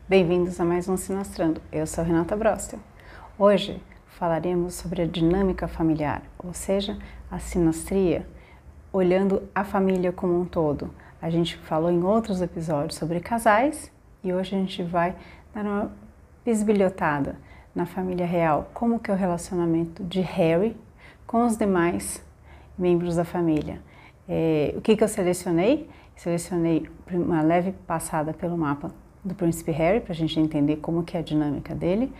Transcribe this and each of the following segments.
Bem-vindos a mais um Sinastrando. Eu sou Renata Brostel. Hoje falaremos sobre a dinâmica familiar, ou seja, a sinastria, olhando a família como um todo. A gente falou em outros episódios sobre casais e hoje a gente vai dar uma bisbilhotada na família real, como que é o relacionamento de Harry com os demais membros da família. O que eu selecionei? Selecionei uma leve passada pelo mapa do Príncipe Harry, para a gente entender como que é a dinâmica dele.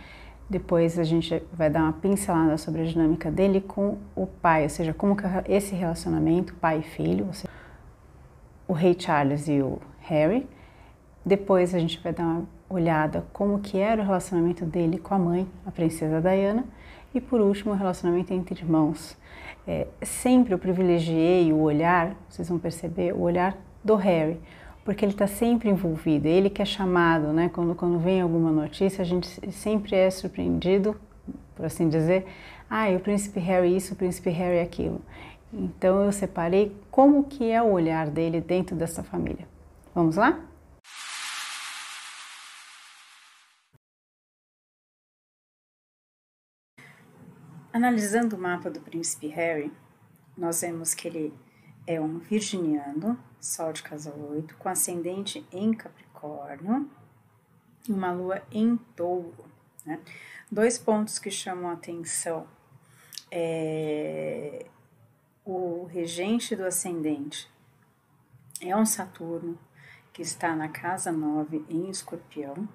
Depois a gente vai dar uma pincelada sobre a dinâmica dele com o pai, ou seja, como que é esse relacionamento pai e filho, ou seja, o Rei Charles e o Harry. Depois a gente vai dar uma olhada como que era o relacionamento dele com a mãe, a princesa Diana. E por último, o relacionamento entre irmãos. Sempre eu privilegiei o olhar, vocês vão perceber, o olhar do Harry, porque ele está sempre envolvido, ele que é chamado, né? Quando vem alguma notícia, a gente sempre é surpreendido, por assim dizer, o príncipe Harry isso, o príncipe Harry aquilo. Então eu separei como que é o olhar dele dentro dessa família. Vamos lá? Analisando o mapa do príncipe Harry, nós vemos que ele é um virginiano, sol de casa 8, com ascendente em Capricórnio e uma lua em Touro. Né? Dois pontos que chamam a atenção o regente do ascendente é um Saturno que está na casa 9 em Escorpião,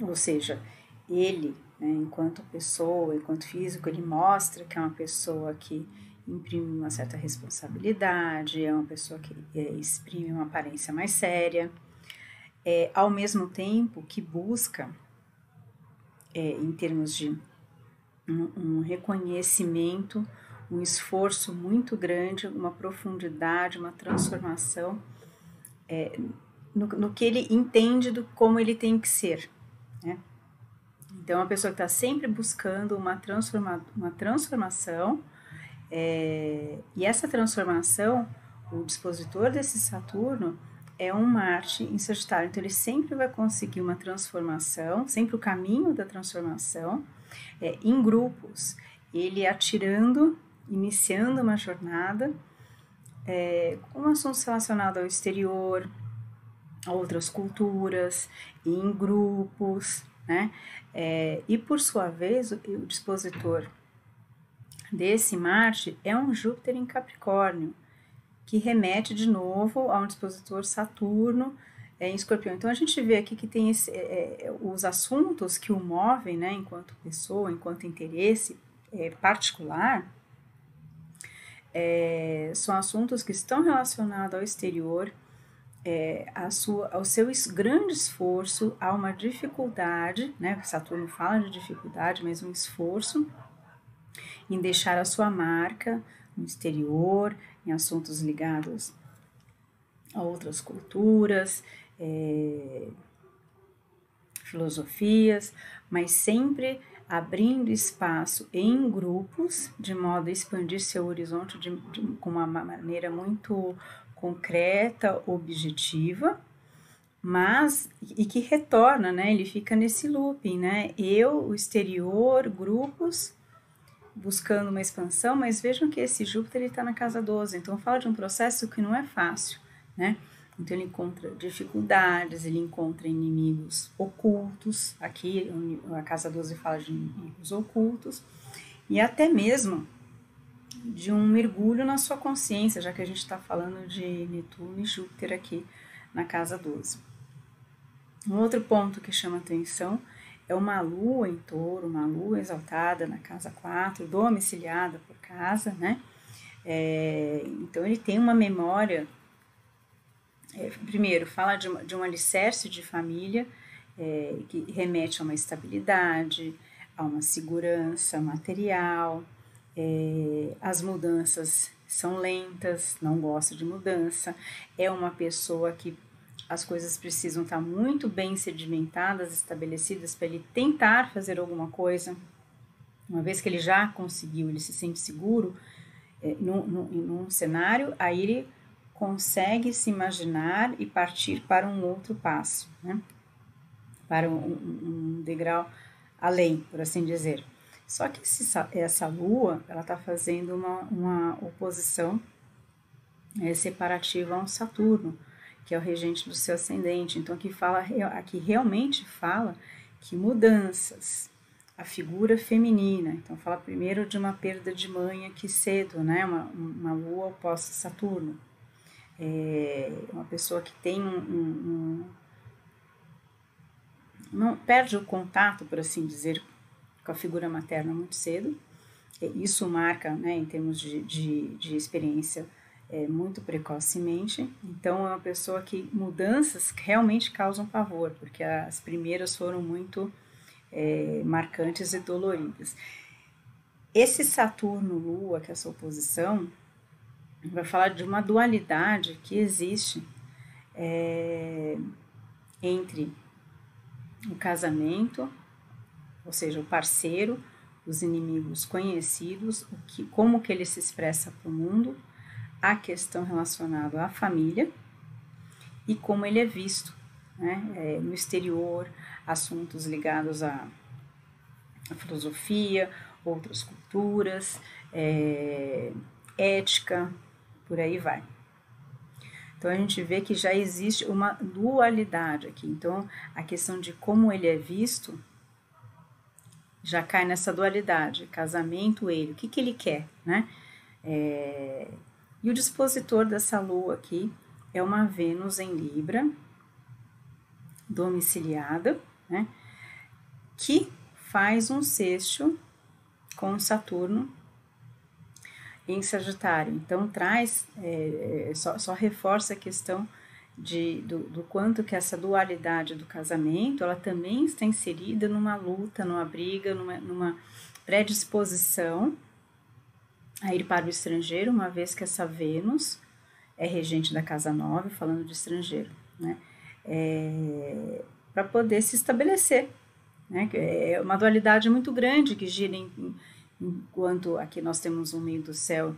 ou seja, ele, né, enquanto pessoa, enquanto físico, ele mostra que é uma pessoa que imprime uma certa responsabilidade, é uma pessoa que exprime uma aparência mais séria, ao mesmo tempo que busca, em termos de um reconhecimento, um esforço muito grande, uma profundidade, uma transformação no que ele entende do como ele tem que ser, né? Então, é uma pessoa que está sempre buscando uma transformação, e essa transformação, o dispositor desse Saturno é um Marte em Sagitário, então ele sempre vai conseguir uma transformação, sempre o caminho da transformação, em grupos, ele atirando, iniciando uma jornada, com assuntos relacionados ao exterior, a outras culturas, em grupos, né? E por sua vez, o dispositor desse Marte é um Júpiter em Capricórnio, que remete de novo a um dispositor Saturno em Escorpião. Então a gente vê aqui que tem os assuntos que o movem, né, enquanto pessoa, enquanto interesse particular, são assuntos que estão relacionados ao exterior, ao seu grande esforço, a uma dificuldade, né? Saturno fala de dificuldade, mas um esforço em deixar a sua marca no exterior, em assuntos ligados a outras culturas, filosofias, mas sempre abrindo espaço em grupos, de modo a expandir seu horizonte com uma maneira muito concreta, objetiva, mas e que retorna, né? Ele fica nesse looping, né? O exterior, grupos, buscando uma expansão, mas vejam que esse Júpiter está na casa 12, então fala de um processo que não é fácil, né? Então ele encontra dificuldades, ele encontra inimigos ocultos, aqui a casa 12 fala de inimigos ocultos, e até mesmo de um mergulho na sua consciência, já que a gente está falando de Netuno e Júpiter aqui na casa 12. Um outro ponto que chama atenção é uma lua em Touro, uma lua exaltada na casa 4, domiciliada por casa, né? Então ele tem uma memória, primeiro fala de um alicerce de família, que remete a uma estabilidade, a uma segurança material, as mudanças são lentas, não gosta de mudança, é uma pessoa que as coisas precisam estar muito bem sedimentadas, estabelecidas para ele tentar fazer alguma coisa. Uma vez que ele já conseguiu, ele se sente seguro num cenário, aí ele consegue se imaginar e partir para um outro passo, né? para um degrau além, por assim dizer. Só que essa lua, ela está fazendo uma oposição separativa a um Saturno, que é o regente do seu ascendente. Então aqui realmente fala que mudanças, a figura feminina. Então fala primeiro de uma perda de mãe aqui cedo, né? Uma lua oposta a Saturno. Uma pessoa que tem não perde o contato, por assim dizer, com a figura materna muito cedo. Isso marca, né, em termos de experiência, muito precocemente. Então é uma pessoa que mudanças realmente causam pavor, porque as primeiras foram muito marcantes e doloridas. Esse Saturno-Lua, que é essa oposição, vai falar de uma dualidade que existe entre o casamento, ou seja, o parceiro, os inimigos conhecidos, como que ele se expressa para o mundo, a questão relacionada à família e como ele é visto, né, no exterior, assuntos ligados à filosofia, outras culturas, ética, por aí vai. Então a gente vê que já existe uma dualidade aqui. Então a questão de como ele é visto já cai nessa dualidade, casamento, ele, o que ele quer, né? E o dispositor dessa lua aqui é uma Vênus em Libra, domiciliada, né? Que faz um sexto com Saturno em Sagitário. Então traz, só reforça a questão do quanto que essa dualidade do casamento, ela também está inserida numa luta, numa briga, numa predisposição a ir para o estrangeiro, uma vez que essa Vênus é regente da casa 9, falando de estrangeiro, né? Para poder se estabelecer, né? É uma dualidade muito grande que gira enquanto aqui nós temos um meio do céu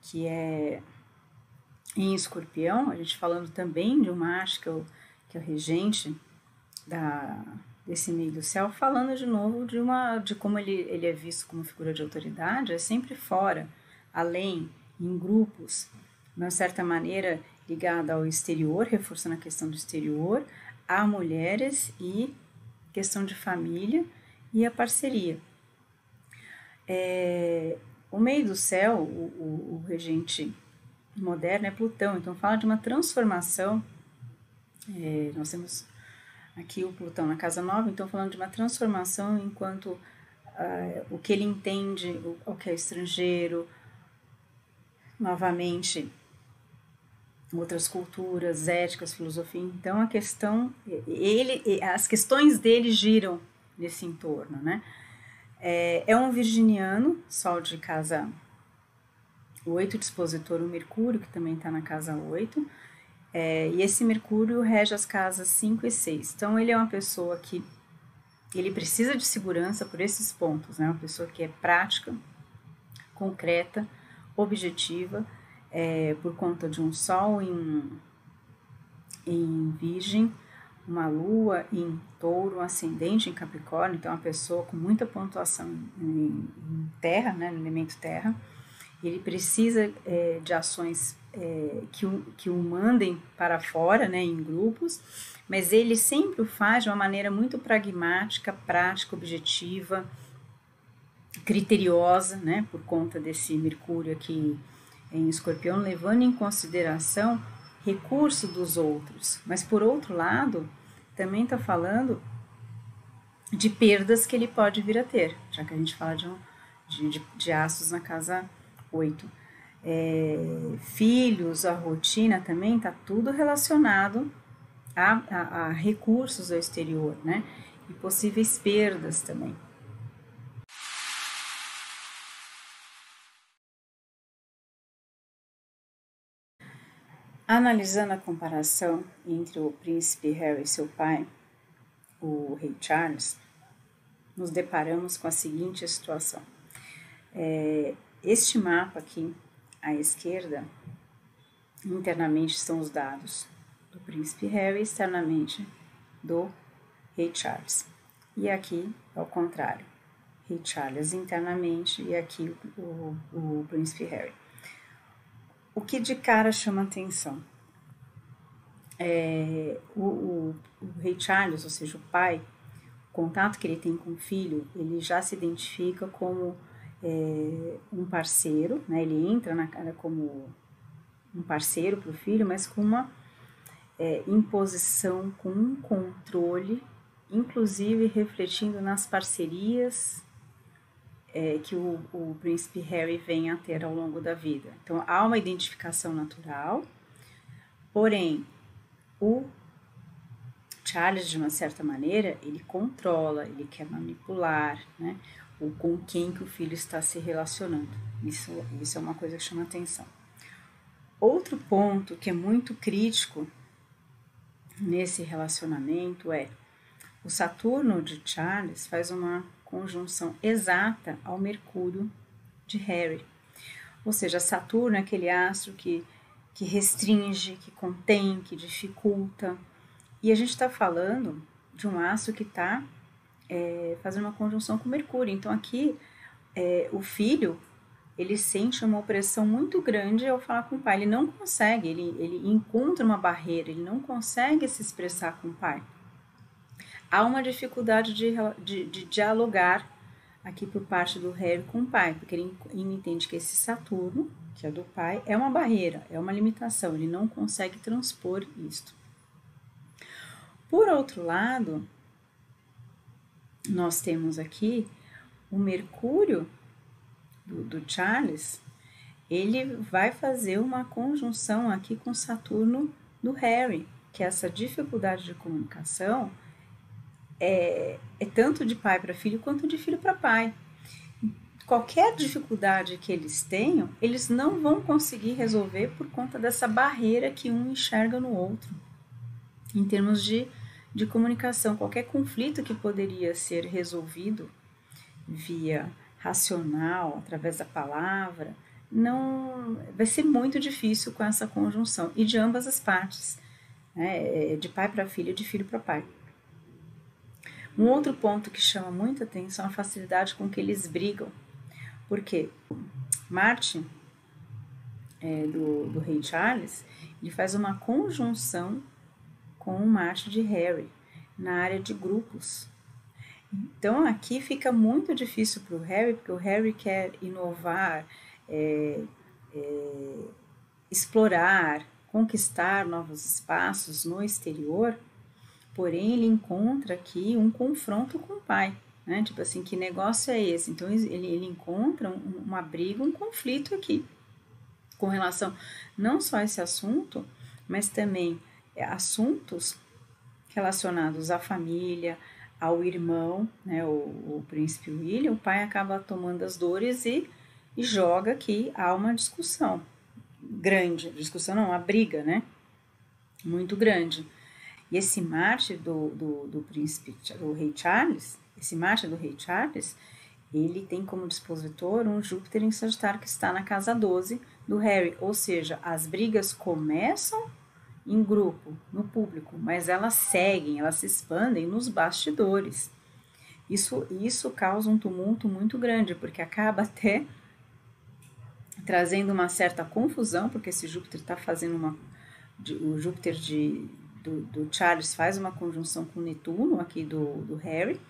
que é em Escorpião, a gente falando também de uma Marte, que é o regente desse meio do céu, falando de novo de como ele é visto como figura de autoridade, é sempre fora, além, em grupos, de uma certa maneira ligada ao exterior, reforçando a questão do exterior, a mulheres e questão de família e a parceria. O meio do céu, o regente moderno é Plutão, então fala de uma transformação. Nós temos aqui o Plutão na casa 9, então falando de uma transformação enquanto o que ele entende, o que é estrangeiro, novamente outras culturas, éticas, filosofia. Então a questão, as questões dele giram nesse entorno, né? É um virginiano, sol de casa 8, dispositor o Mercúrio, que também está na casa 8, e esse Mercúrio rege as casas 5 e 6. Então ele é uma pessoa que ele precisa de segurança por esses pontos, né? Uma pessoa que é prática, concreta, objetiva, por conta de um Sol em Virgem, uma Lua em Touro, um ascendente em Capricórnio, então uma pessoa com muita pontuação em terra, né, no elemento terra. Ele precisa de ações que o mandem para fora, né, em grupos, mas ele sempre o faz de uma maneira muito pragmática, prática, objetiva, criteriosa, né, por conta desse Mercúrio aqui em Escorpião, levando em consideração recurso dos outros. Mas, por outro lado, também está falando de perdas que ele pode vir a ter, já que a gente fala de astros na casa 8. Filhos, a rotina também está tudo relacionado a recursos do exterior, né? E possíveis perdas também. Analisando a comparação entre o príncipe Harry e seu pai, o rei Charles, nos deparamos com a seguinte situação. Este mapa aqui, à esquerda, internamente estão os dados do príncipe Harry, externamente do Rei Charles. E aqui é o contrário, Rei Charles internamente e aqui o Príncipe Harry. O que de cara chama atenção? O Rei Charles, ou seja, o pai, o contato que ele tem com o filho, ele já se identifica como um parceiro, né? Ele entra na cara como um parceiro para o filho, mas com uma imposição, com um controle, inclusive refletindo nas parcerias que o príncipe Harry vem a ter ao longo da vida. Então, há uma identificação natural, porém, o Charles, de uma certa maneira, ele controla, ele quer manipular, né, o com quem que o filho está se relacionando. Isso é uma coisa que chama atenção. Outro ponto que é muito crítico nesse relacionamento é o Saturno de Charles faz uma conjunção exata ao Mercúrio de Harry. Ou seja, Saturno é aquele astro que restringe, que contém, que dificulta. E a gente está falando de um astro que está fazendo uma conjunção com Mercúrio. Então aqui o filho, ele sente uma opressão muito grande ao falar com o pai. Ele não consegue, ele encontra uma barreira, ele não consegue se expressar com o pai. Há uma dificuldade de dialogar aqui por parte do Harry com o pai, porque ele entende que esse Saturno, que é do pai, é uma barreira, é uma limitação, ele não consegue transpor isto. Por outro lado, nós temos aqui o Mercúrio do Charles, ele vai fazer uma conjunção aqui com Saturno do Harry, que essa dificuldade de comunicação é tanto de pai para filho quanto de filho para pai. Qualquer dificuldade que eles tenham, eles não vão conseguir resolver por conta dessa barreira que um enxerga no outro. Em termos de comunicação, qualquer conflito que poderia ser resolvido via racional, através da palavra, não vai ser muito difícil com essa conjunção, e de ambas as partes, né? De pai para filho e de filho para pai. Um outro ponto que chama muita atenção é a facilidade com que eles brigam, porque Marte, do Rei Charles, ele faz uma conjunção com o Marte de Harry, na área de grupos. Então aqui fica muito difícil para o Harry, porque o Harry quer inovar, explorar, conquistar novos espaços no exterior, porém ele encontra aqui um confronto com o pai, né? Tipo assim, que negócio é esse? Então ele encontra uma briga, um conflito aqui, com relação não só a esse assunto, mas também assuntos relacionados à família, ao irmão, né, o príncipe William. O pai acaba tomando as dores e joga aqui, há uma discussão grande, uma briga, né, muito grande. E esse Marte do príncipe, do Rei Charles, ele tem como dispositor um Júpiter em Sagitário que está na casa 12 do Harry, ou seja, as brigas começam em grupo, no público, mas elas seguem, elas se expandem nos bastidores. Isso causa um tumulto muito grande, porque acaba até trazendo uma certa confusão, porque esse Júpiter está fazendo o Júpiter do Charles faz uma conjunção com Netuno aqui do Harry,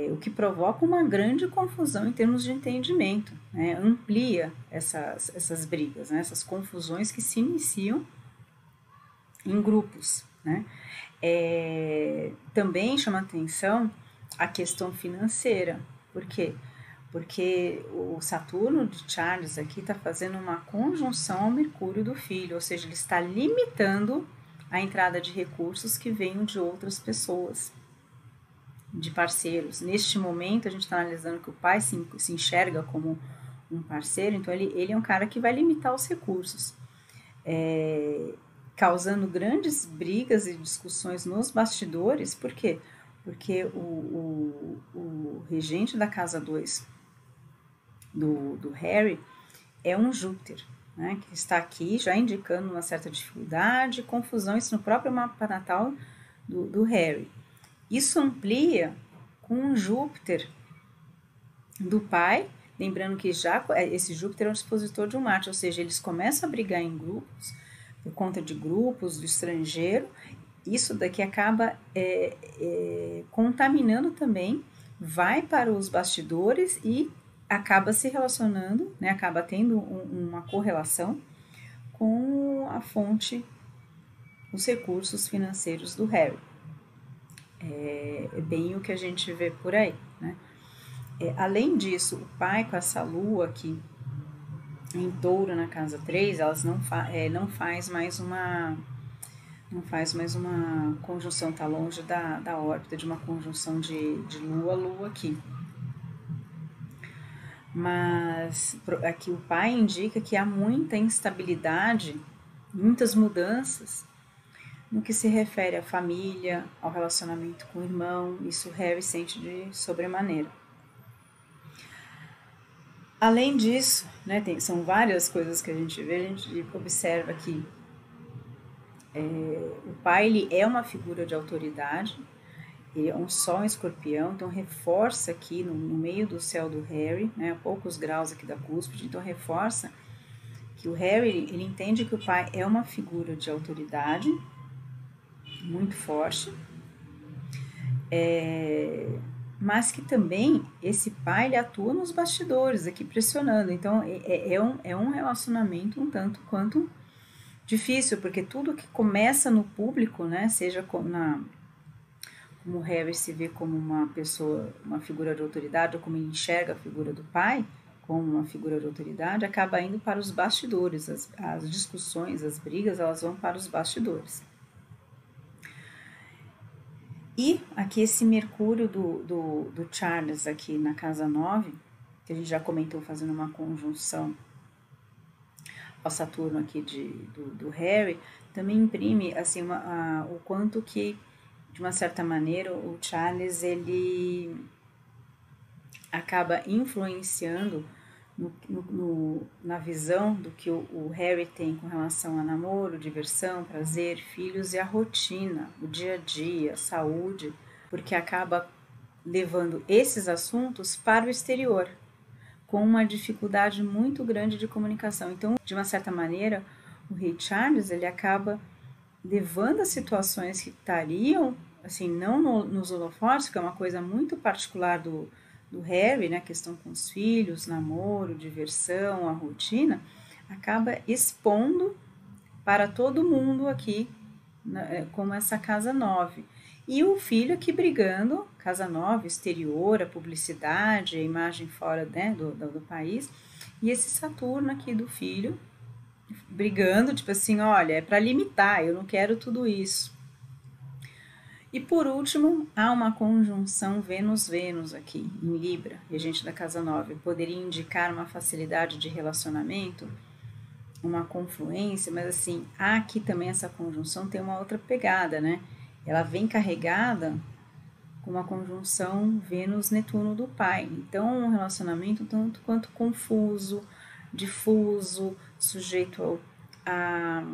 o que provoca uma grande confusão em termos de entendimento, né? Amplia essas brigas, né? Essas confusões que se iniciam em grupos, né? Também chama atenção a questão financeira. Por quê? Porque o Saturno de Charles aqui está fazendo uma conjunção ao Mercúrio do filho, ou seja, ele está limitando a entrada de recursos que venham de outras pessoas, de parceiros. Neste momento, a gente está analisando que o pai se enxerga como um parceiro, então ele é um cara que vai limitar os recursos, causando grandes brigas e discussões nos bastidores. Por quê? Porque o regente da casa 2 do Harry é um Júpiter, né, que está aqui já indicando uma certa dificuldade, confusão, isso no próprio mapa natal do Harry. Isso amplia com Júpiter do pai, lembrando que já esse Júpiter é um dispositor de um Marte, ou seja, eles começam a brigar em grupos, por conta de grupos, do estrangeiro. Isso daqui acaba contaminando também, vai para os bastidores e acaba se relacionando, né, acaba tendo uma correlação com a fonte, os recursos financeiros do Harry. É bem o que a gente vê por aí, né? Além disso, o pai com essa lua aqui em touro na casa 3, elas não faz mais uma conjunção, tá longe da órbita de uma conjunção de lua aqui. Mas aqui o pai indica que há muita instabilidade, muitas mudanças no que se refere à família, ao relacionamento com o irmão. Isso o Harry sente de sobremaneira. Além disso, né, são várias coisas que a gente vê, a gente observa que o pai ele é uma figura de autoridade, ele é um sol em escorpião, então reforça aqui no meio do céu do Harry, né, a poucos graus aqui da cúspide, então reforça que o Harry ele entende que o pai é uma figura de autoridade muito forte, mas que também esse pai ele atua nos bastidores aqui pressionando, então é um relacionamento um tanto quanto difícil, porque tudo que começa no público, né, seja como o Harry se vê como uma pessoa, uma figura de autoridade, ou como ele enxerga a figura do pai como uma figura de autoridade, acaba indo para os bastidores, as discussões, as brigas, elas vão para os bastidores. E aqui esse Mercúrio do Charles aqui na casa 9, que a gente já comentou fazendo uma conjunção ao Saturno aqui do Harry, também imprime assim, o quanto que, de uma certa maneira, o Charles ele acaba influenciando na visão do que o Harry tem com relação a namoro, diversão, prazer, filhos e a rotina, o dia a dia, a saúde, porque acaba levando esses assuntos para o exterior, com uma dificuldade muito grande de comunicação. Então, de uma certa maneira, o Rei Charles ele acaba levando as situações que estariam, assim, não nos holofotes, que é uma coisa muito particular do Harry, né, a questão com os filhos, namoro, diversão, a rotina, acaba expondo para todo mundo aqui, como essa casa 9. E o filho aqui brigando, casa 9, exterior, a publicidade, a imagem fora, né, do país, e esse Saturno aqui do filho, brigando, tipo assim, olha, é para limitar, eu não quero tudo isso. E por último, há uma conjunção Vênus-Vênus aqui, em Libra, regente da casa 9. Poderia indicar uma facilidade de relacionamento, uma confluência, mas assim, aqui também essa conjunção tem uma outra pegada, né? Ela vem carregada com uma conjunção Vênus-Netuno do pai. Então, um relacionamento tanto quanto confuso, difuso, sujeito a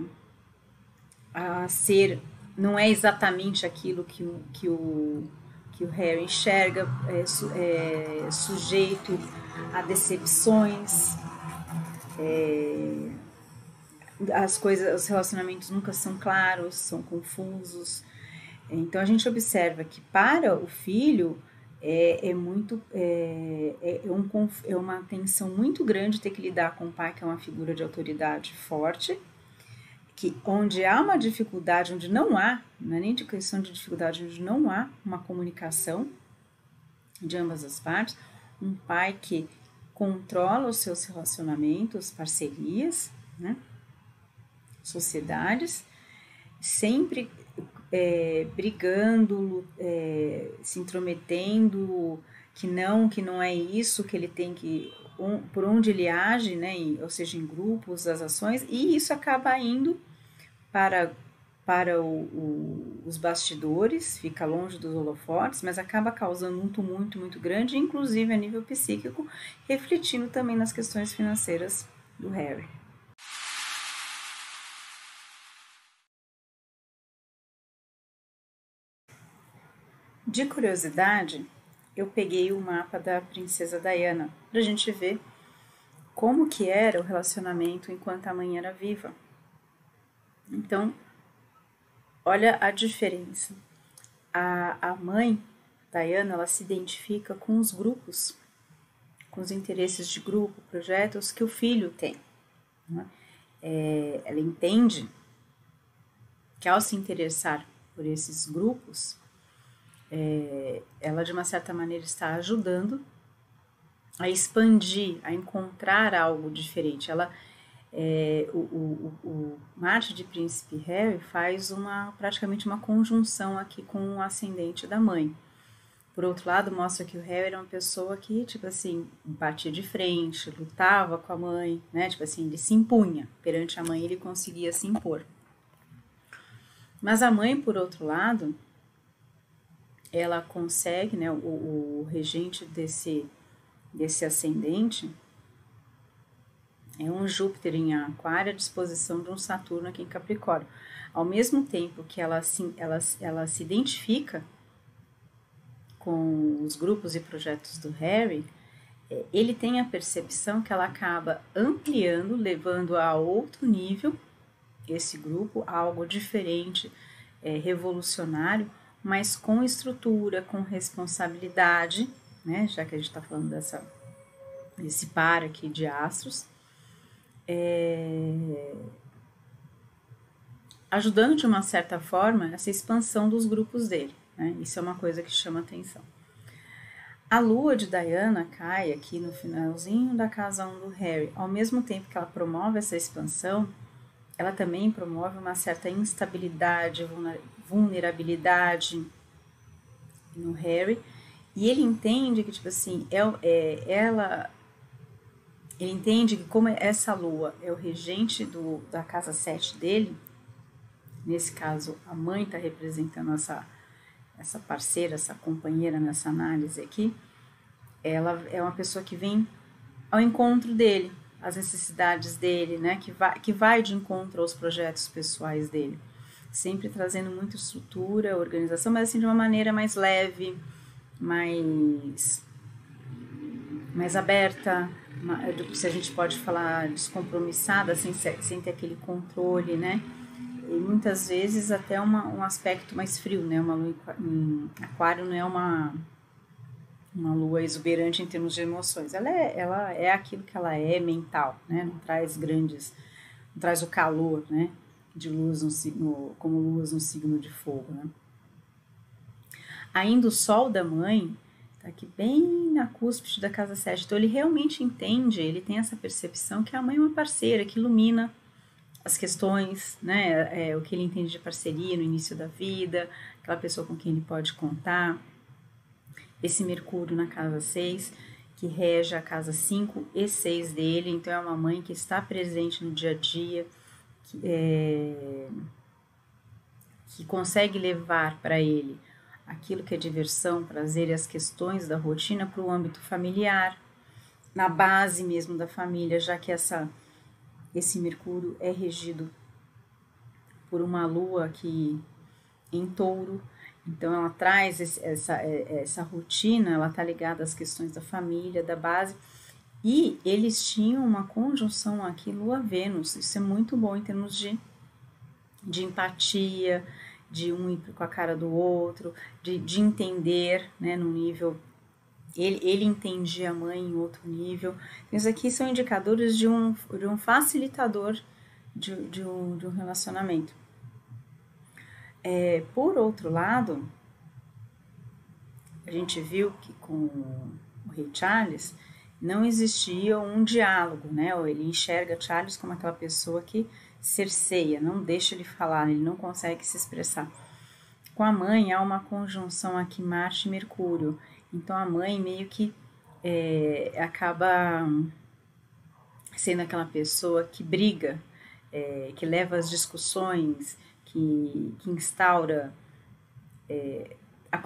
ser, não é exatamente aquilo que o Harry enxerga, sujeito a decepções, os relacionamentos nunca são claros, são confusos. Então a gente observa que para o filho é uma tensão muito grande ter que lidar com o pai, que é uma figura de autoridade forte, que onde há uma dificuldade, onde não há, não é nem de questão de dificuldade, onde não há uma comunicação de ambas as partes, um pai que controla os seus relacionamentos, parcerias, né, sociedades, sempre brigando, se intrometendo, que não é isso que ele tem que, por onde ele age, né, ou seja, em grupos, as ações, e isso acaba indo para os bastidores, fica longe dos holofotes, mas acaba causando um tumulto muito grande, inclusive a nível psíquico, refletindo também nas questões financeiras do Harry. De curiosidade, eu peguei o mapa da princesa Diana para a gente ver como que era o relacionamento enquanto a mãe era viva. Então, olha a diferença. A mãe, Diana, ela se identifica com os grupos, com os interesses de grupo, projetos que o filho tem. Né? Ela entende que ao se interessar por esses grupos, ela de uma certa maneira está ajudando a expandir, a encontrar algo diferente. O Marte de Príncipe Harry faz praticamente uma conjunção aqui com o ascendente da mãe. Por outro lado, mostra que o Harry era uma pessoa que, tipo assim, batia de frente, lutava com a mãe, né? Tipo assim, ele se impunha. Perante a mãe, ele conseguia se impor. Mas a mãe, por outro lado, ela consegue, né? O regente desse ascendente é um Júpiter em Aquário à disposição de um Saturno aqui em Capricórnio. Ao mesmo tempo que ela se identifica com os grupos e projetos do Harry, ele tem a percepção que ela acaba ampliando, levando a outro nível esse grupo, a algo diferente, revolucionário, mas com estrutura, com responsabilidade, né? Já que a gente está falando desse par aqui de astros, ajudando de uma certa forma essa expansão dos grupos dele. Né? Isso é uma coisa que chama atenção. A lua de Diana cai aqui no finalzinho da casa 1 do Harry. Ao mesmo tempo que ela promove essa expansão, ela também promove uma certa instabilidade, vulnerabilidade no Harry. E ele entende que, tipo assim, ele entende que como essa lua é o regente da casa 7 dele, nesse caso a mãe está representando essa parceira, essa companheira nessa análise aqui, ela é uma pessoa que vem ao encontro dele, as necessidades dele, né, que vai de encontro aos projetos pessoais dele, sempre trazendo muita estrutura, organização, mas assim de uma maneira mais leve, mais aberta, se a gente pode falar descompromissada, sem ter aquele controle, né? E muitas vezes até um aspecto mais frio, né? Uma lua em Aquário não é uma lua exuberante em termos de emoções. Ela é aquilo que ela é mental, né? Não traz o calor, né? De luz como luz no signo de fogo, né? Ainda o Sol da mãe está aqui bem na cúspide da casa 7. Então ele realmente entende, ele tem essa percepção que a mãe é uma parceira que ilumina as questões, né? O que ele entende de parceria no início da vida, aquela pessoa com quem ele pode contar. Esse Mercúrio na casa 6, que rege a casa 5 e 6 dele, então é uma mãe que está presente no dia a dia, que consegue levar para ele aquilo que é diversão, prazer e as questões da rotina para o âmbito familiar, na base mesmo da família, já que esse Mercúrio é regido por uma lua aqui em Touro, então ela traz essa rotina, ela está ligada às questões da família, da base, e eles tinham uma conjunção aqui Lua-Vênus, isso é muito bom em termos de empatia, de um ir com a cara do outro, de entender, né, no nível, ele entendia a mãe em outro nível. Isso aqui são indicadores de um facilitador de um relacionamento. Por outro lado, a gente viu que com o Rei Charles não existia um diálogo, né? Ele enxerga Charles como aquela pessoa que cerceia, não deixa ele falar, ele não consegue se expressar. Com a mãe há uma conjunção aqui Marte e Mercúrio, então a mãe meio que acaba sendo aquela pessoa que briga, que leva as discussões, que instaura a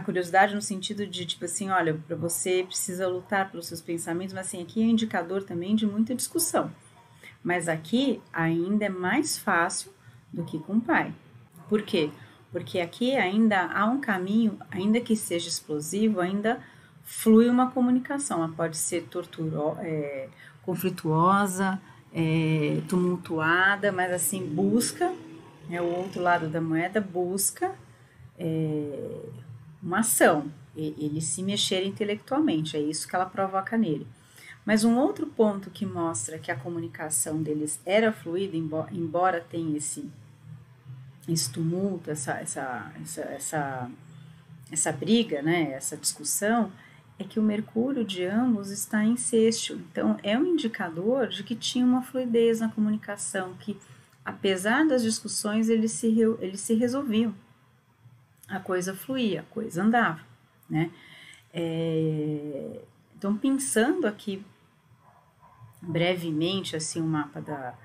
curiosidade no sentido de, tipo assim, olha, para você precisa lutar pelos seus pensamentos, mas assim, aqui é um indicador também de muita discussão. Mas aqui ainda é mais fácil do que com o pai. Por quê? porque aqui ainda há um caminho, ainda que seja explosivo, ainda flui uma comunicação, ela pode ser conflituosa, tumultuada, mas assim, busca, o outro lado da moeda busca uma ação, ele se mexer intelectualmente, é isso que ela provoca nele. Mas um outro ponto que mostra que a comunicação deles era fluida, embora tenha esse tumulto, essa briga, né, essa discussão, é que o Mercúrio de ambos está em sexto. Então, é um indicador de que tinha uma fluidez na comunicação, que apesar das discussões, eles se resolviam. A coisa fluía, a coisa andava, né? Então, pensando aqui brevemente assim o mapa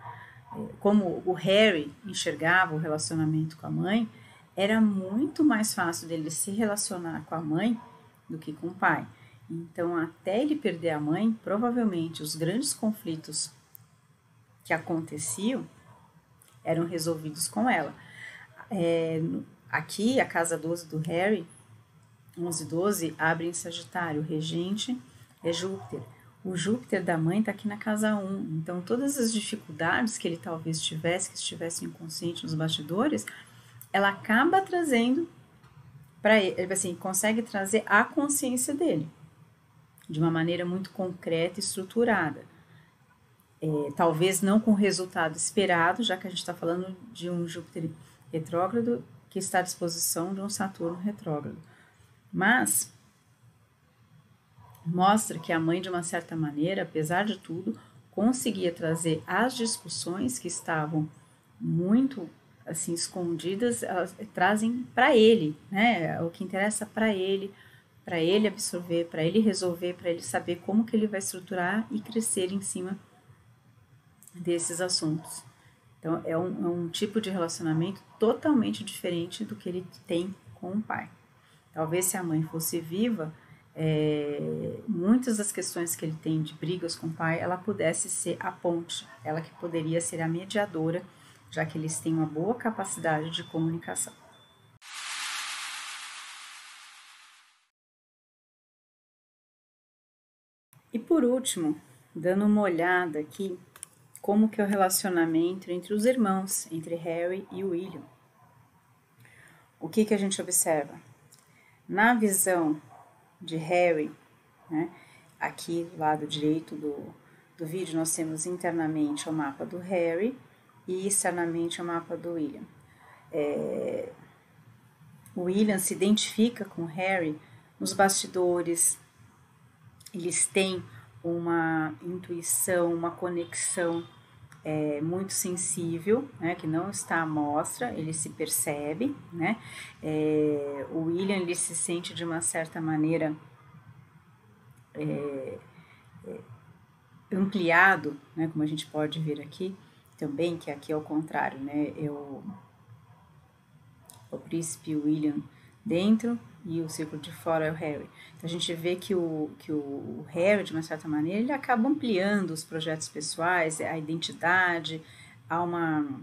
como o Harry enxergava o relacionamento com a mãe, era muito mais fácil dele se relacionar com a mãe do que com o pai. Então, até ele perder a mãe, provavelmente os grandes conflitos que aconteciam eram resolvidos com ela. Aqui, a casa 12 do Harry, 11 e 12, abre em Sagitário, o regente é Júpiter. O Júpiter da mãe está aqui na casa 1, então todas as dificuldades que ele talvez tivesse, que estivesse inconsciente nos bastidores, ela acaba trazendo para ele, assim, consegue trazer a consciência dele, de uma maneira muito concreta e estruturada. Talvez não com o resultado esperado, já que a gente está falando de um Júpiter retrógrado que está à disposição de um Saturno retrógrado. Mas mostra que a mãe, de uma certa maneira, apesar de tudo, conseguia trazer as discussões que estavam muito assim escondidas, elas trazem para ele, né? O que interessa para ele absorver, para ele resolver, para ele saber como que ele vai estruturar e crescer em cima desses assuntos. Então, é um tipo de relacionamento totalmente diferente do que ele tem com o pai. Talvez se a mãe fosse viva, muitas das questões que ele tem de brigas com o pai, ela pudesse ser a ponte, ela que poderia ser a mediadora, já que eles têm uma boa capacidade de comunicação. E por último, dando uma olhada aqui, como que é o relacionamento entre os irmãos, entre Harry e William. O que a gente observa? Na visão de Harry, né, aqui do lado direito do vídeo nós temos internamente o mapa do Harry e externamente o mapa do William. O William se identifica com o Harry nos bastidores, eles têm uma intuição, uma conexão muito sensível, né, que não está à mostra, ele se percebe, né? O William ele se sente de uma certa maneira ampliado, né, como a gente pode ver aqui também, que aqui é o contrário, né? O príncipe William dentro e o círculo de fora é o Harry. Então a gente vê que o Harry, de uma certa maneira, ele acaba ampliando os projetos pessoais, a identidade, há uma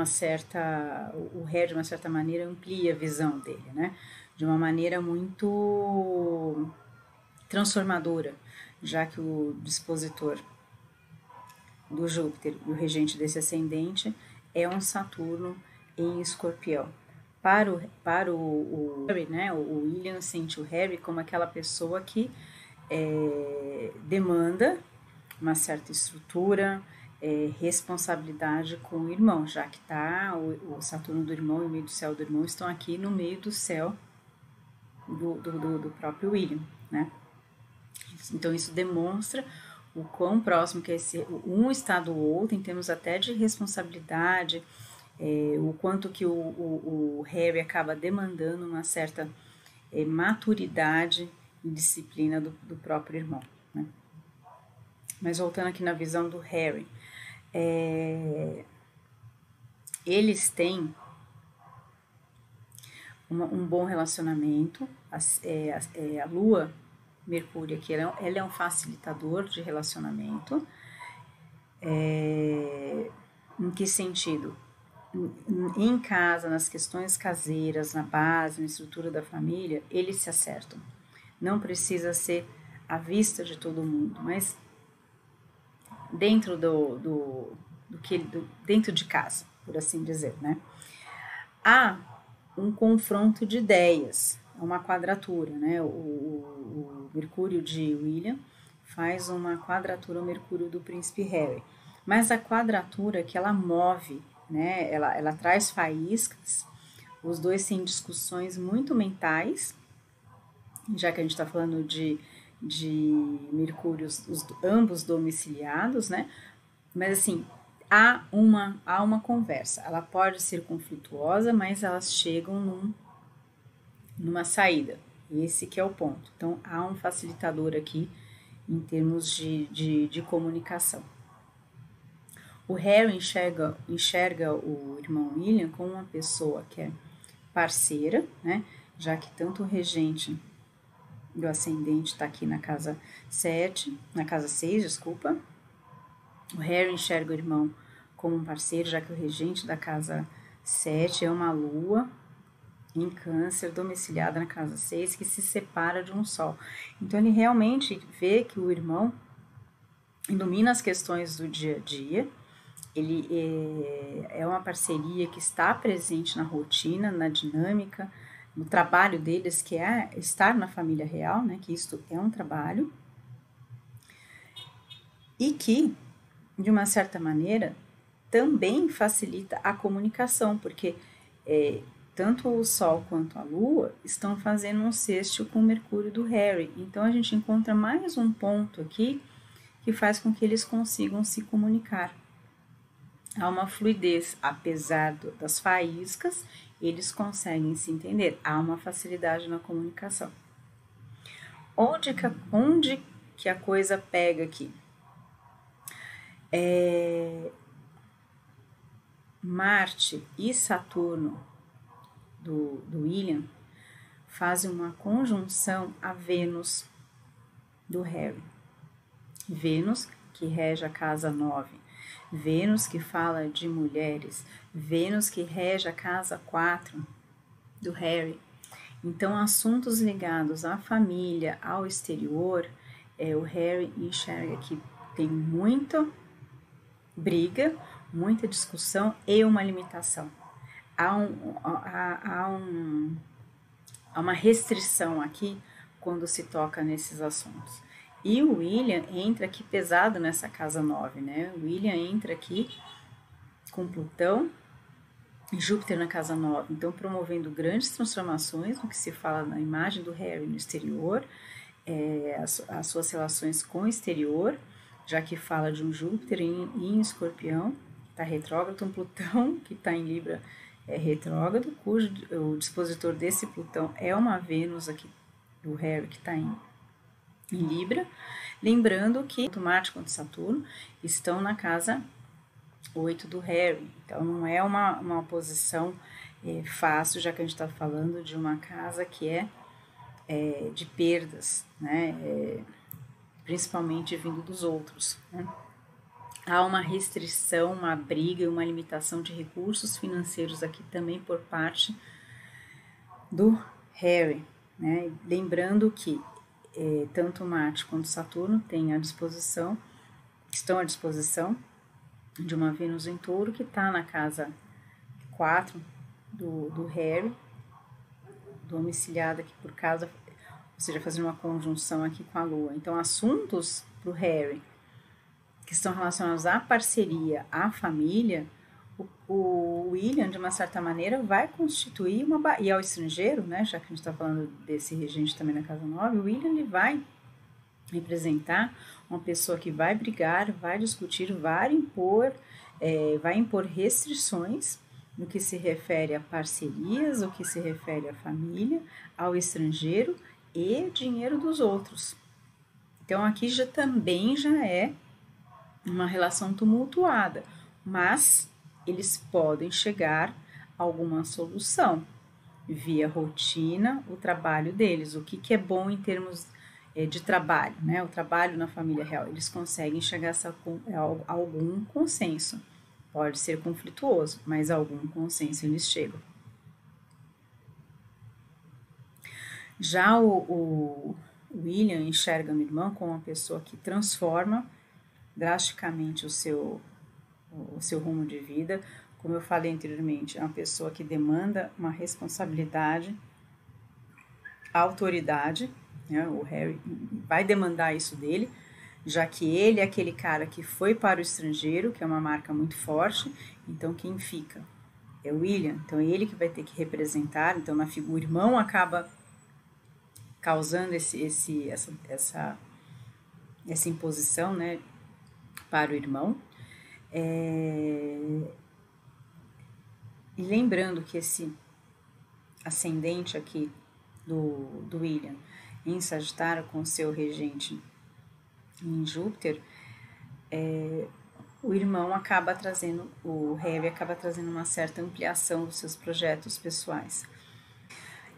certa... O Harry, de uma certa maneira, amplia a visão dele, né? De uma maneira muito transformadora, já que o dispositor do Júpiter e o regente desse ascendente é um Saturno em Escorpião. Para o Harry, né, o William sente o Harry como aquela pessoa que demanda uma certa estrutura, responsabilidade com o irmão, já que o Saturno do irmão e o meio do céu do irmão estão aqui no meio do céu do próprio William, né? Então isso demonstra o quão próximo que um está do outro, em termos até de responsabilidade, o quanto que o Harry acaba demandando uma certa maturidade e disciplina do próprio irmão, né? Mas voltando aqui na visão do Harry, eles têm um bom relacionamento, a Lua, Mercúrio aqui, ela é um facilitador de relacionamento. Em que sentido? em casa, nas questões caseiras, na base, na estrutura da família, eles se acertam. Não precisa ser à vista de todo mundo, mas dentro dentro de casa, por assim dizer, né? Há um confronto de ideias, uma quadratura, né? O Mercúrio de William faz uma quadratura ao Mercúrio do Príncipe Harry, mas a quadratura que ela move, né? Ela traz faíscas. Os dois têm discussões muito mentais, já que a gente está falando de Mercúrios, ambos domiciliados, né? Mas assim, há uma conversa. Ela pode ser conflituosa, mas elas chegam numa saída. Esse que é o ponto. Então, há um facilitador aqui em termos de comunicação. O Harry enxerga o irmão William como uma pessoa que é parceira, né? Já que tanto o regente do ascendente está aqui na casa 7, na casa 6, desculpa. O Harry enxerga o irmão como um parceiro, já que o regente da casa 7 é uma lua em Câncer, domiciliada na casa 6, que se separa de um sol. Então, ele realmente vê que o irmão domina as questões do dia a dia, ele é uma parceria que está presente na rotina, na dinâmica, no trabalho deles, que é estar na família real, né, que isto é um trabalho, e que, de uma certa maneira, também facilita a comunicação, porque tanto o Sol quanto a Lua estão fazendo um sextil com o Mercúrio do Harry. Então, a gente encontra mais um ponto aqui que faz com que eles consigam se comunicar. Há uma fluidez, apesar das faíscas, eles conseguem se entender. Há uma facilidade na comunicação. Onde que a coisa pega aqui? Marte e Saturno do William fazem uma conjunção a Vênus do Harry. Vênus, que rege a casa 9, Vênus, que fala de mulheres, Vênus, que rege a casa 4 do Harry. Então, assuntos ligados à família, ao exterior, o Harry enxerga que tem muita briga, muita discussão e uma limitação. Há uma restrição aqui quando se toca nesses assuntos. E o William entra aqui pesado nessa casa 9, né? O William entra aqui com Plutão e Júpiter na casa 9, então promovendo grandes transformações no que se fala na imagem do Harry no exterior, as suas relações com o exterior, já que fala de um Júpiter em Escorpião, está retrógrado, um Plutão que está em Libra retrógrado, cujo o dispositor desse Plutão é uma Vênus aqui do Harry que está em Libra, lembrando que tanto Marte quanto Saturno estão na casa 8 do Harry, então não é uma posição fácil, já que a gente está falando de uma casa que é de perdas, né? Principalmente vindo dos outros, né? Há uma restrição, uma briga e uma limitação de recursos financeiros aqui também por parte do Harry, né? Lembrando que tanto Marte quanto Saturno estão à disposição de uma Vênus em Touro que está na casa 4 do Harry, domiciliada aqui por casa, ou seja, fazendo uma conjunção aqui com a Lua. Então, assuntos para o Harry que estão relacionados à parceria, à família, o William, de uma certa maneira, vai constituir e ao estrangeiro, né, já que a gente está falando desse regente também na casa 9, o William ele vai representar uma pessoa que vai brigar, vai discutir, vai impor restrições no que se refere a parcerias, o que se refere à família, ao estrangeiro e dinheiro dos outros. Então, aqui também já é uma relação tumultuada, mas eles podem chegar a alguma solução via rotina, o trabalho deles, o que é bom em termos de trabalho, né? O trabalho na família real, eles conseguem chegar a algum consenso. Pode ser conflituoso, mas a algum consenso eles chegam. Já o William enxerga no irmão como uma pessoa que transforma drasticamente o seu rumo de vida. Como eu falei anteriormente, é uma pessoa que demanda uma responsabilidade, autoridade, né? O Harry vai demandar isso dele, já que ele é aquele cara que foi para o estrangeiro, que é uma marca muito forte. Então quem fica é o William, então é ele que vai ter que representar. Então na figura, o irmão acaba causando essa imposição, né, para o irmão. E lembrando que esse ascendente aqui do William em Sagitário com seu regente em Júpiter, o irmão acaba trazendo, o Harry acaba trazendo uma certa ampliação dos seus projetos pessoais.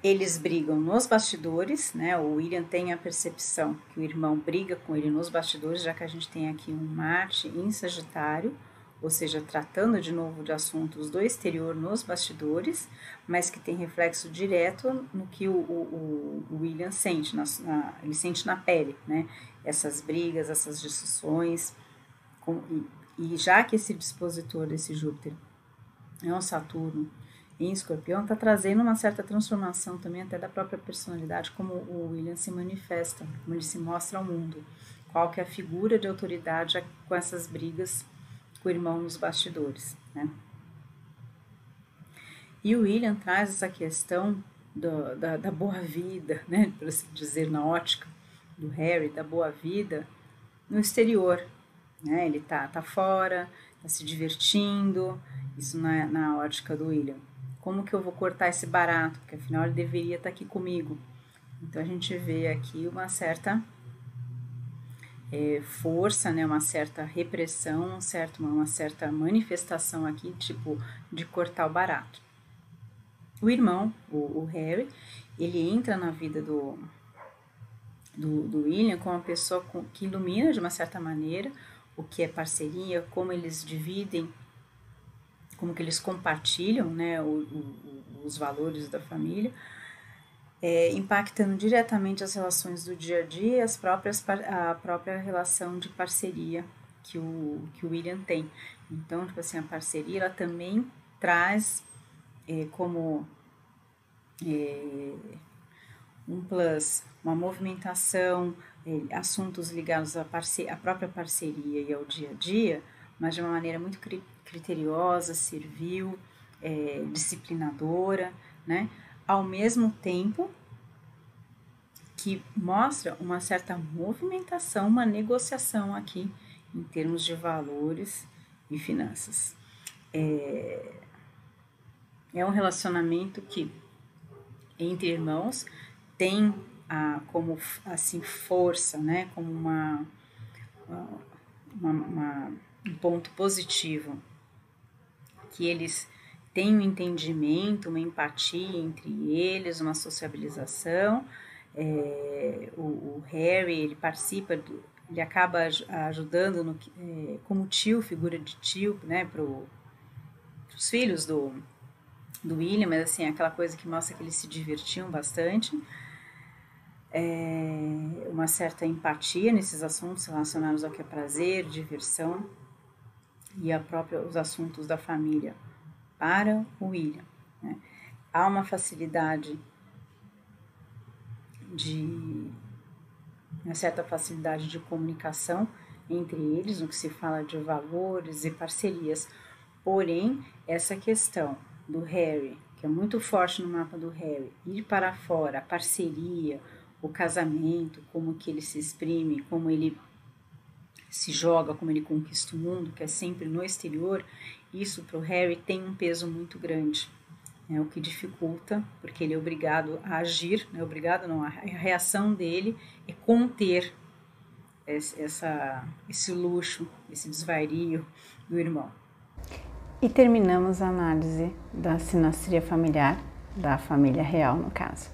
Eles brigam nos bastidores, né? O William tem a percepção que o irmão briga com ele nos bastidores, já que a gente tem aqui um Marte em Sagitário, ou seja, tratando de novo de assuntos do exterior nos bastidores, mas que tem reflexo direto no que o William sente, ele sente na pele, né? Essas brigas, essas discussões, e já que esse dispositor desse Júpiter é um Saturno em Escorpião, está trazendo uma certa transformação também até da própria personalidade, como o William se manifesta, como ele se mostra ao mundo, qual que é a figura de autoridade com essas brigas com o irmão nos bastidores, né? E o William traz essa questão da boa vida, né, por assim dizer, na ótica do Harry, da boa vida no exterior, né? Ele tá fora, tá se divertindo, isso na ótica do William. Como que eu vou cortar esse barato? Porque afinal ele deveria estar aqui comigo. Então a gente vê aqui uma certa força, né? Uma certa repressão, uma certa manifestação aqui, tipo, de cortar o barato. O irmão, o Harry, ele entra na vida do William como uma pessoa que ilumina de uma certa maneira o que é parceria, como eles dividem, como que eles compartilham, né, os valores da família, impactando diretamente as relações do dia a dia, a própria relação de parceria que o William tem. Então, tipo assim, a parceria ela também traz como um plus, uma movimentação, assuntos ligados à própria parceria e ao dia a dia, mas de uma maneira muito criteriosa, servil, disciplinadora, né? Ao mesmo tempo que mostra uma certa movimentação, uma negociação aqui em termos de valores e finanças. É um relacionamento que entre irmãos tem como assim força, né, como um ponto positivo, que eles têm um entendimento, uma empatia entre eles, uma sociabilização. O Harry, ele participa, ele acaba ajudando como tio, figura de tio, né, para os filhos do William, mas assim, aquela coisa que mostra que eles se divertiam bastante. Uma certa empatia nesses assuntos relacionados ao que é prazer, diversão e os assuntos da família para o William, né? Há uma facilidade uma certa facilidade de comunicação entre eles, no que se fala de valores e parcerias. Porém, essa questão do Harry, que é muito forte no mapa do Harry, ir para fora, a parceria, o casamento, como que ele se exprime, como ele se joga, como ele conquista o mundo, que é sempre no exterior, isso para o Harry tem um peso muito grande, né? O que dificulta, porque ele é obrigado a agir, não é obrigado não, a reação dele é conter esse luxo, esse desvario do irmão. E terminamos a análise da sinastria familiar, da família real no caso.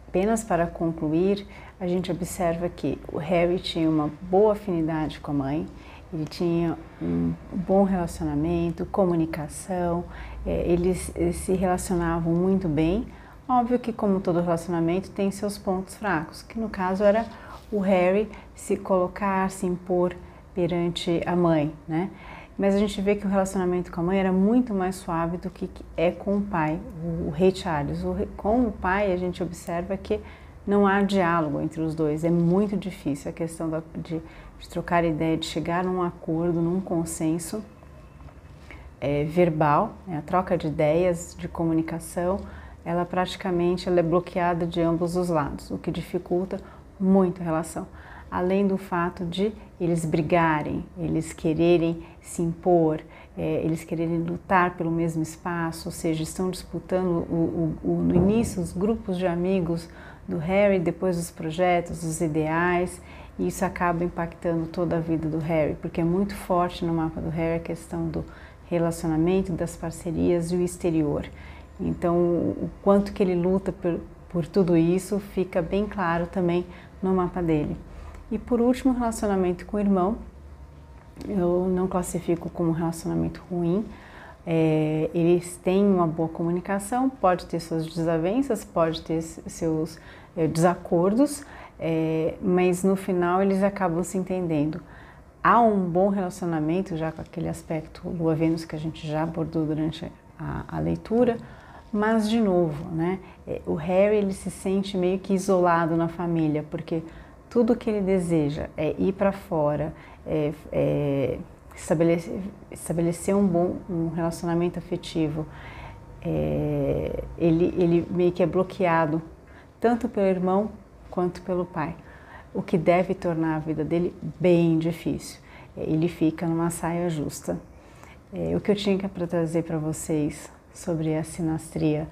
Apenas para concluir, a gente observa que o Harry tinha uma boa afinidade com a mãe, Ele tinha um bom relacionamento, comunicação, eles se relacionavam muito bem. Óbvio que, como todo relacionamento, tem seus pontos fracos, que no caso era o Harry se colocar, se impor perante a mãe, né? Mas a gente vê que o relacionamento com a mãe era muito mais suave do que é com o pai, o rei Charles. Com o pai a gente observa que não há diálogo entre os dois, é muito difícil a questão de trocar ideia, de chegar num acordo, num consenso verbal, né? A troca de ideias, de comunicação, ela praticamente é bloqueada de ambos os lados, o que dificulta muito a relação. Além do fato de eles brigarem, eles quererem se impor, eles quererem lutar pelo mesmo espaço, ou seja, estão disputando no início os grupos de amigos do Harry, depois os projetos, os ideais, e isso acaba impactando toda a vida do Harry, porque é muito forte no mapa do Harry a questão do relacionamento, das parcerias e o exterior. Então, o quanto que ele luta por tudo isso fica bem claro também no mapa dele. E por último, o relacionamento com o irmão, eu não classifico como um relacionamento ruim. Eles têm uma boa comunicação, pode ter suas desavenças, pode ter seus desacordos, mas no final eles acabam se entendendo. Há um bom relacionamento, já com aquele aspecto Lua-Vênus que a gente já abordou durante a leitura, mas de novo, né? O Harry ele se sente meio que isolado na família, porque tudo que ele deseja é ir para fora, estabelecer um relacionamento afetivo. Ele meio que é bloqueado tanto pelo irmão quanto pelo pai, o que deve tornar a vida dele bem difícil. Ele fica numa saia justa. O que eu tinha para trazer para vocês sobre a sinastria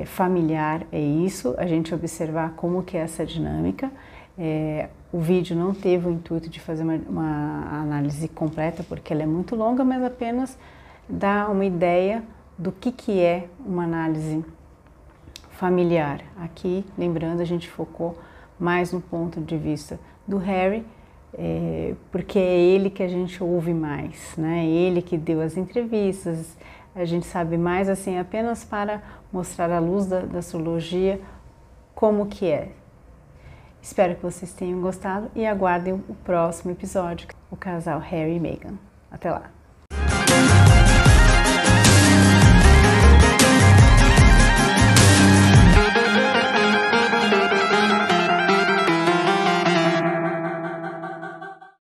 familiar é isso, a gente observar como que é essa dinâmica. O vídeo não teve o intuito de fazer uma análise completa, porque ela é muito longa, mas apenas dá uma ideia do que é uma análise familiar. Aqui, lembrando, a gente focou mais no ponto de vista do Harry, porque é ele que a gente ouve mais, né? Ele que deu as entrevistas, a gente sabe mais assim apenas para mostrar à luz da astrologia como que é. Espero que vocês tenham gostado e aguardem o próximo episódio, o casal Harry e Meghan. Até lá!